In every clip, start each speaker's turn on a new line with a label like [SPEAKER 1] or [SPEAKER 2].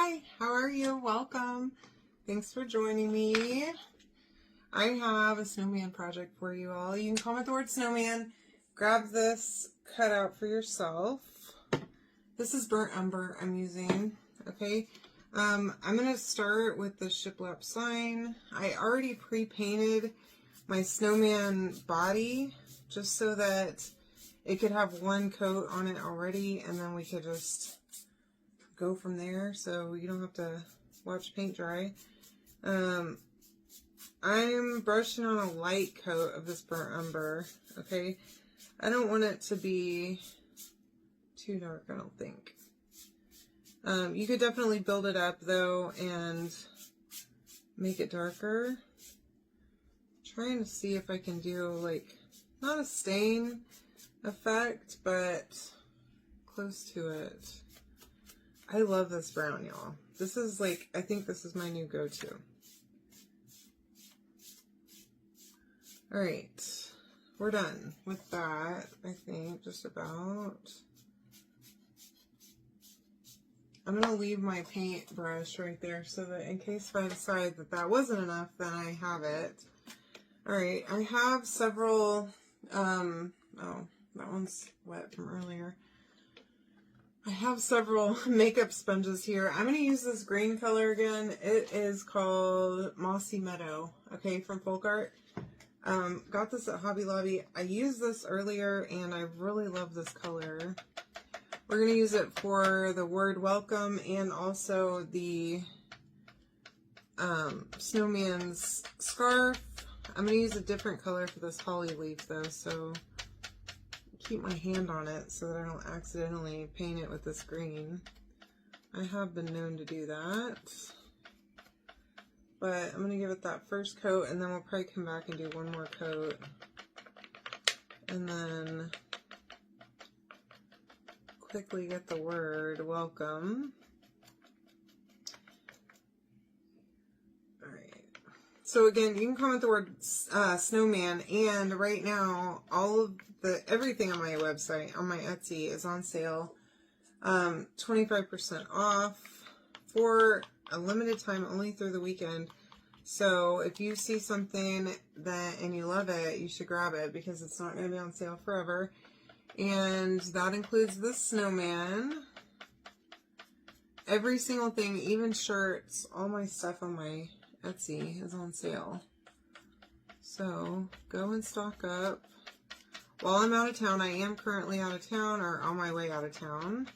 [SPEAKER 1] Hi, how are you? Welcome. Thanks for joining me. I have a snowman project for you all. You can comment the word snowman. Grab this cutout for yourself. This is burnt umber I'm using. Okay. I'm going to start with the shiplap sign. I already pre-painted my snowman body just so that it could have one coat on it already, and then we could just go from there so you don't have to watch paint dry. I'm brushing on a light coat of this burnt umber, okay? I don't want it to be too dark, I don't think. You could definitely build it up though and make it darker. Trying to see if I can do like, not a stain effect, but close to it. I love this brown, y'all. This is like, I think this is my new go-to. Alright, we're done with that, I think, just about. I'm going to leave my paint brush right there so that in case if I decide that that wasn't enough, then I have it. Alright, I have several, oh, that one's wet from earlier. I have several makeup sponges here. I'm going to use this green color again. It is called Mossy Meadow, okay, from Folk Art. Got this at Hobby Lobby. I used this earlier and I really love this color. We're going to use it for the word welcome and also the snowman's scarf. I'm going to use a different color for this holly leaf though, so keep my hand on it so that I don't accidentally paint it with this green. I have been known to do that. But I'm going to give it that first coat and then we'll probably come back and do one more coat. And then quickly get the word welcome. Alright. So again, you can comment the word snowman, and right now all of everything on my website, on my Etsy, is on sale. 25% off for a limited time, only through the weekend. So if you see something and you love it, you should grab it because it's not going to be on sale forever. And that includes this snowman. Every single thing, even shirts, all my stuff on my Etsy is on sale. So go and stock up. While I'm out of town, I am currently out of town or on my way out of town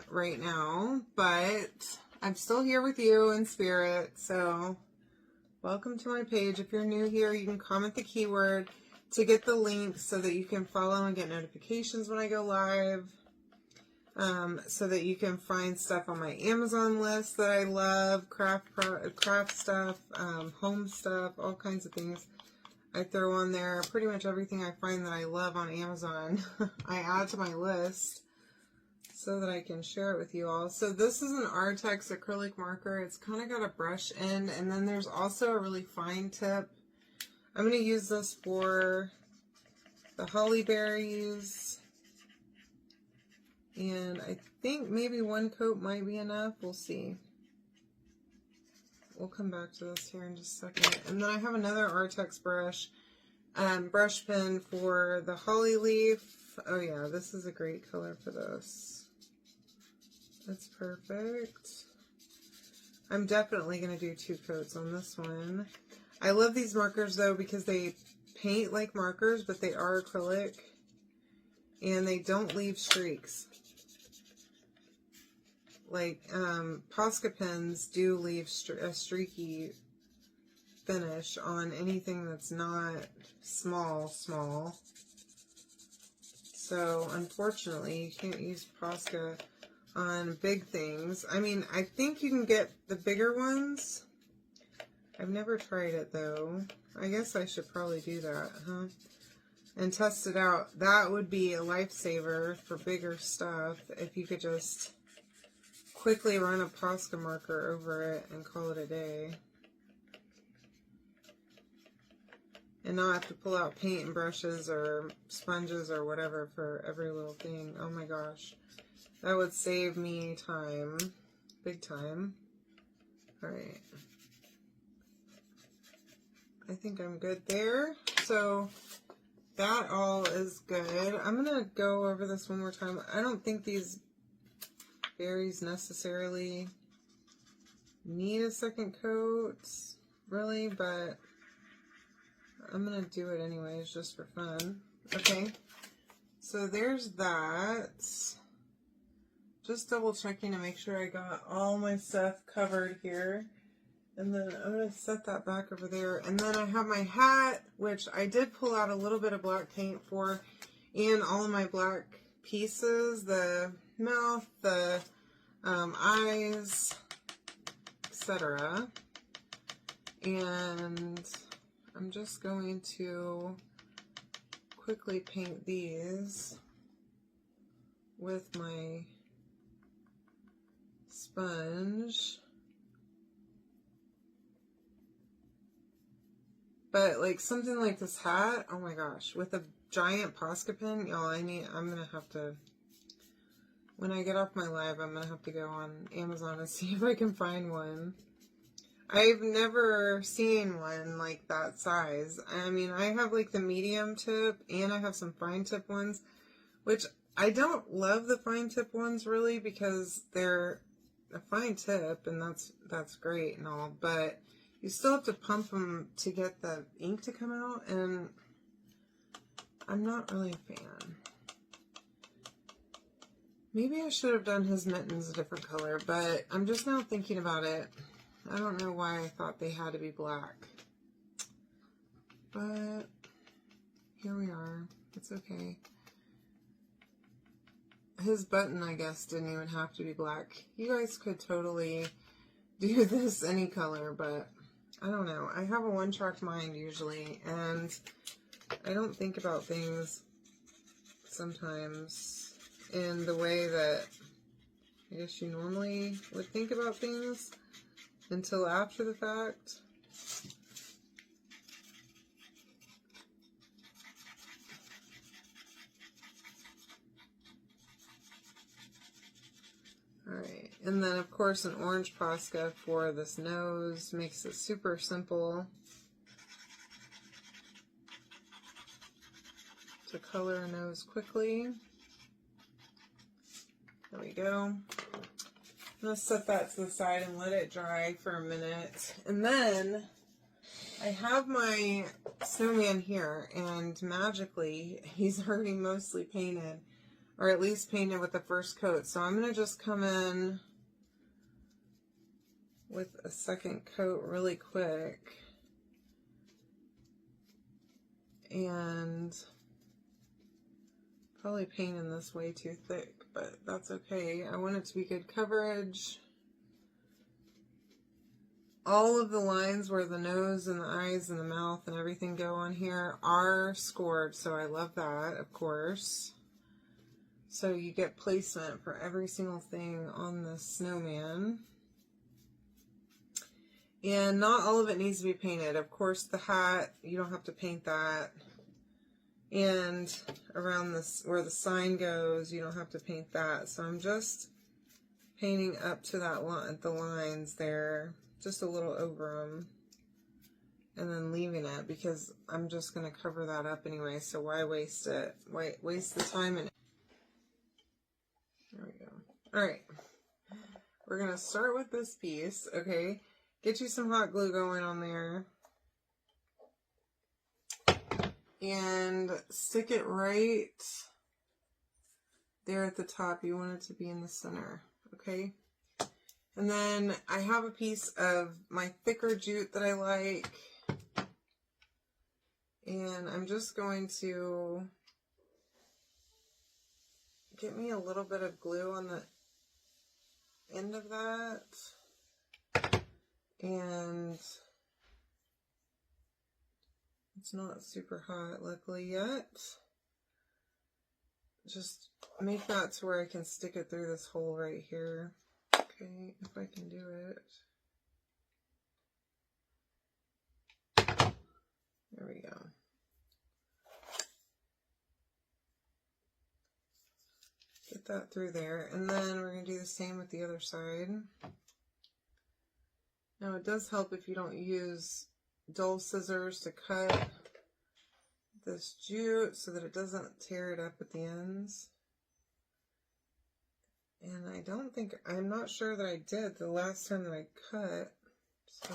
[SPEAKER 1] right now, but I'm still here with you in spirit. So welcome to my page. If you're new here, you can comment the keyword to get the link so that you can follow and get notifications when I go live, so that you can find stuff on my Amazon list that I love, craft stuff, home stuff, all kinds of things. I throw on there pretty much everything I find that I love on Amazon. I add to my list so that I can share it with you all. So this is an Artex acrylic marker. It's kind of got a brush end, and then there's also a really fine tip. I'm going to use this for the holly berries, and I think maybe one coat might be enough. We'll see. We'll come back to this here in just a second. And then I have another Artex brush pen for the holly leaf. Oh yeah, this is a great color for this. That's perfect. I'm definitely going to do 2 coats on this one. I love these markers though because they paint like markers, but they are acrylic and they don't leave streaks. Like Posca pens do leave a streaky finish on anything that's not small. So unfortunately you can't use Posca on big things. I mean, I think you can get the bigger ones. I've never tried it though. I guess I should probably do that, huh? And test it out. That would be a lifesaver for bigger stuff if you could just quickly run a Posca marker over it and call it a day. And not have to pull out paint and brushes or sponges or whatever for every little thing. Oh my gosh. That would save me time big time. Alright. I think I'm good there. So that all is good. I'm going to go over this one more time. I don't think these berries necessarily need a second coat, really, but I'm going to do it anyways, just for fun. Okay, so there's that. Just double checking to make sure I got all my stuff covered here. And then I'm going to set that back over there. And then I have my hat, which I did pull out a little bit of black paint for, and all of my black pieces, the mouth, the eyes, etc. And I'm just going to quickly paint these with my sponge. But like something like this hat, oh my gosh, with a giant Posca pen, y'all, I'm gonna have to, when I get off my live, I'm gonna have to go on Amazon and see if I can find one. I've never seen one like that size. I mean, I have like the medium tip and I have some fine tip ones, which I don't love the fine tip ones really because they're a fine tip and that's great and all, but you still have to pump them to get the ink to come out, and I'm not really a fan. Maybe I should have done his mittens a different color, but I'm just now thinking about it. I don't know why I thought they had to be black. But here we are. It's okay. His button, I guess, didn't even have to be black. You guys could totally do this any color, but I don't know. I have a one-track mind usually, and I don't think about things sometimes in the way that I guess you normally would think about things until after the fact. Alright, and then of course an orange Posca for this nose makes it super simple to color a nose quickly. There we go. I'm going to set that to the side and let it dry for a minute. And then I have my snowman here, and magically he's already mostly painted. Or at least painted with the first coat. So I'm going to just come in with a second coat really quick. And probably painting this way too thick, but that's okay. I want it to be good coverage. All of the lines where the nose and the eyes and the mouth and everything go on here are scored, so I love that, of course. So you get placement for every single thing on the snowman. And not all of it needs to be painted. Of course, the hat, you don't have to paint that. And around this, where the sign goes, you don't have to paint that. So I'm just painting up to that line, the lines there, just a little over them. And then leaving it because I'm just going to cover that up anyway. So why waste it? Why waste the time in it? There we go. Alright. We're going to start with this piece, okay? Get you some hot glue going on there. And stick it right there at the top. You want it to be in the center, okay? And then I have a piece of my thicker jute that I like. And I'm just going to get me a little bit of glue on the end of that. And it's not super hot, luckily, yet. Just make that to where I can stick it through this hole right here. Okay, if I can do it. There we go. Get get that through there. And then we're going to do the same with the other side. Now it does help if you don't use dull scissors to cut this jute so that it doesn't tear it up at the ends. And I'm not sure that I did the last time that I cut, so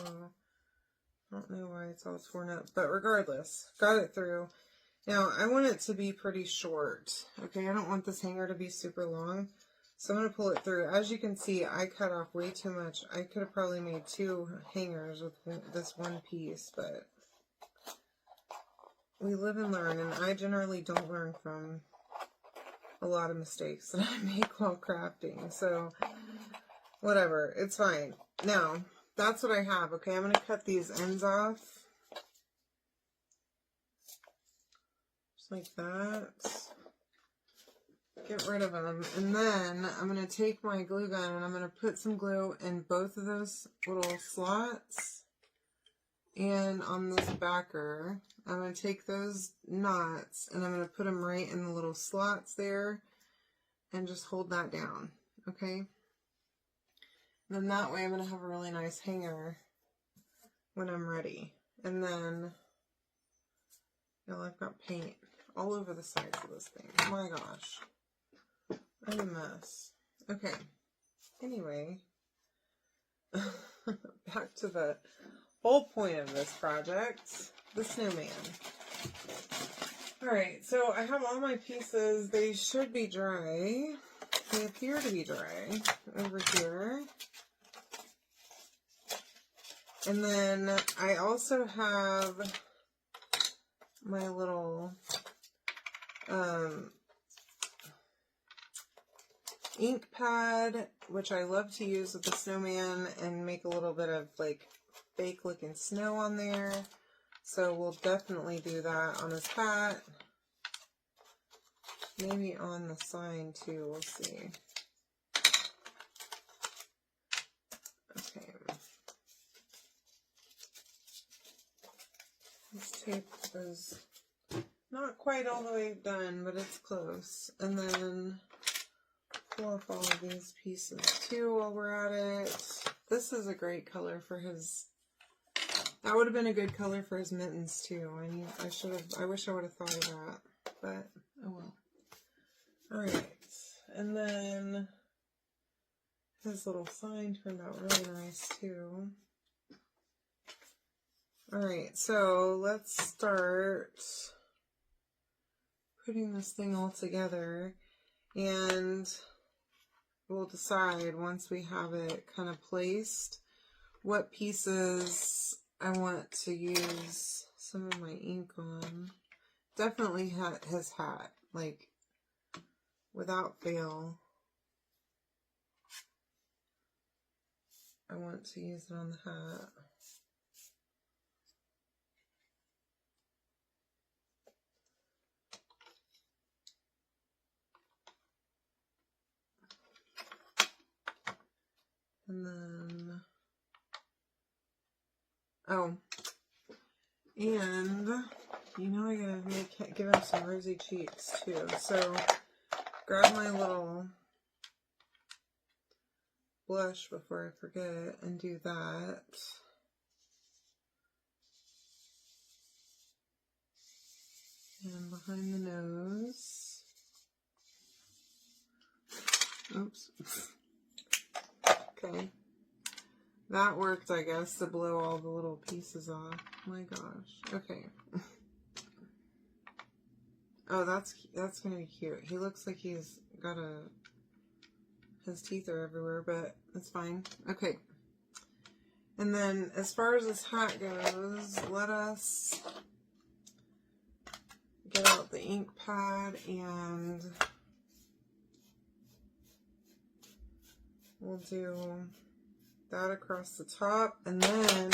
[SPEAKER 1] I don't know why it's all torn up, but regardless, got it through. Now I want it to be pretty short, okay? I don't want this hanger to be super long, so I'm going to pull it through. As you can see, I cut off way too much. I could have probably made 2 hangers with this one piece, but we live and learn, and I generally don't learn from a lot of mistakes that I make while crafting, so whatever, it's fine. Now, that's what I have, okay? I'm going to cut these ends off, just like that. Get rid of them, and then I'm going to take my glue gun and I'm going to put some glue in both of those little slots, and on this backer I'm going to take those knots and I'm going to put them right in the little slots there and just hold that down, okay? And then that way I'm going to have a really nice hanger when I'm ready. And then, I've got paint all over the sides of this thing. Oh my gosh. I'm a mess. Okay. Anyway, back to the whole point of this project, the snowman. Alright, so I have all my pieces. They should be dry. They appear to be dry over here. And then I also have my little ink pad, which I love to use with the snowman and make a little bit of like fake looking snow on there. So we'll definitely do that on his hat. Maybe on the sign too, we'll see. Okay. This tape is not quite all the way done, but it's close. And then pull off all of these pieces too while we're at it. This is a great color for his, that would have been a good color for his mittens too. I wish I would have thought of that, but oh well. Alright, and then his little sign turned out really nice too. Alright, so let's start putting this thing all together, and we'll decide once we have it kind of placed what pieces I want to use some of my ink on. Definitely his hat, like without fail. I want to use it on the hat. And then, oh, and you know I gotta give him some rosy cheeks too. So grab my little blush before I forget and do that. And behind the nose. Oops. Okay. That worked, I guess, to blow all the little pieces off. My gosh. Okay. Oh, that's gonna be cute. He looks like he's got his teeth are everywhere, but it's fine. Okay. And then as far as this hat goes, let us get out the ink pad and we'll do that across the top and then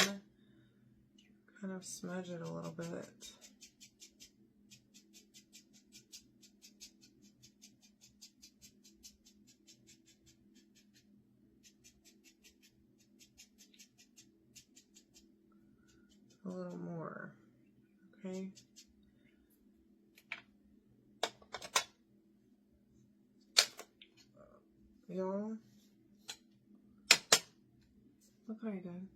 [SPEAKER 1] kind of smudge it a little bit. A little more, okay? Look what I did.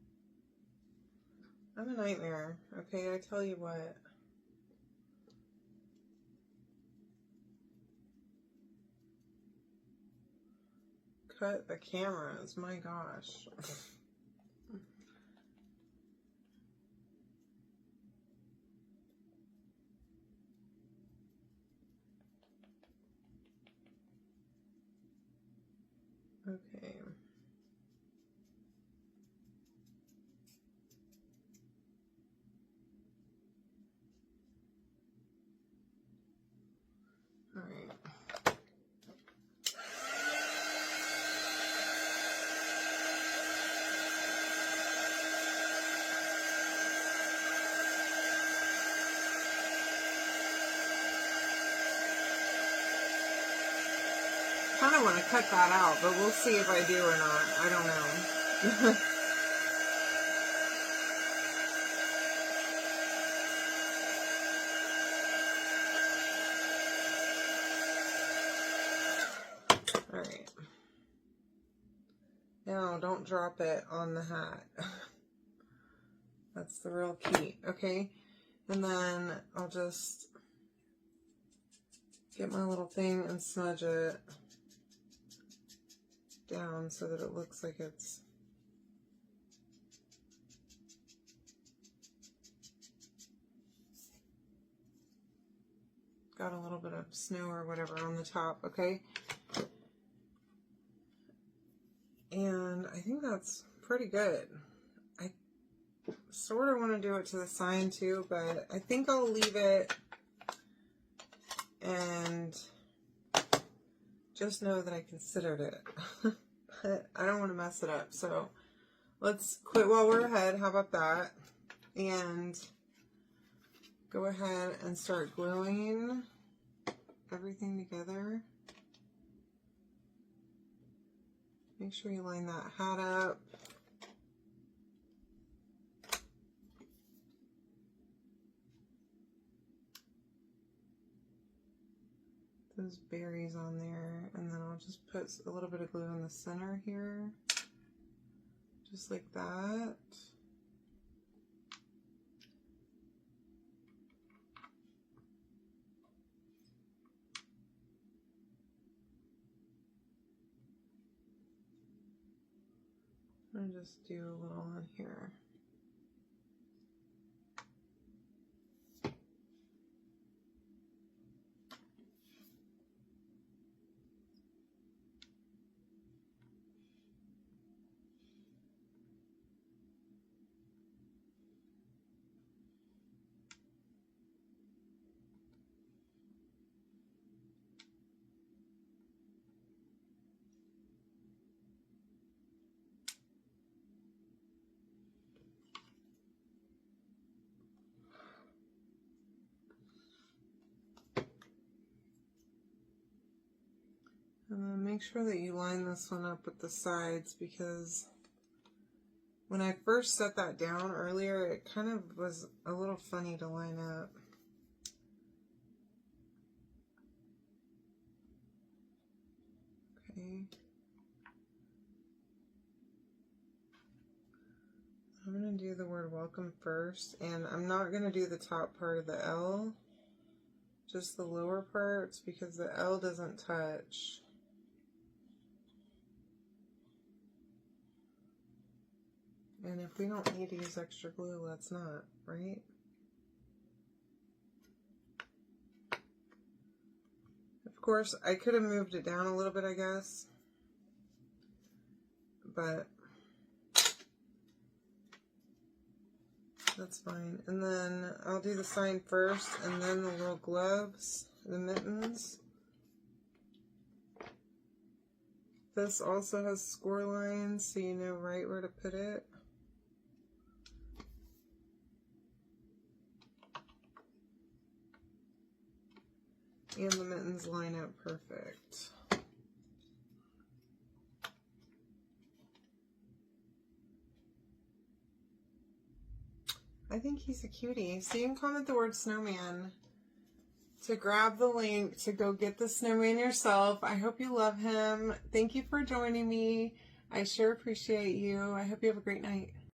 [SPEAKER 1] I'm a nightmare, okay? I tell you what. Cut the cameras, my gosh. Okay. All right. I kind of want to cut that out, but we'll see if I do or not. I don't know. All right. Now, don't drop it on the hat. That's the real key, okay? And then I'll just get my little thing and smudge it down so that it looks like it's got a little bit of snow or whatever on the top, okay? And I think that's pretty good. I sort of want to do it to the sign too, but I think I'll leave it and just know that I considered it. But I don't want to mess it up. So let's quit while we're ahead. How about that? And go ahead and start gluing everything together. Make sure you line that hat up. Those berries on there, and then I'll just put a little bit of glue in the center here, just like that. And just do a little on here. And then make sure that you line this one up with the sides, because when I first set that down earlier, it kind of was a little funny to line up. Okay. I'm going to do the word welcome first, and I'm not going to do the top part of the L, just the lower parts, because the L doesn't touch. And if we don't need to use extra glue, let's not, right? Of course, I could have moved it down a little bit, I guess. But that's fine. And then I'll do the sign first, and then the little gloves, the mittens. This also has score lines, so you know right where to put it. And the mittens line up perfect. I think he's a cutie. So you can comment the word snowman to grab the link to go get the snowman yourself. I hope you love him. Thank you for joining me. I sure appreciate you. I hope you have a great night.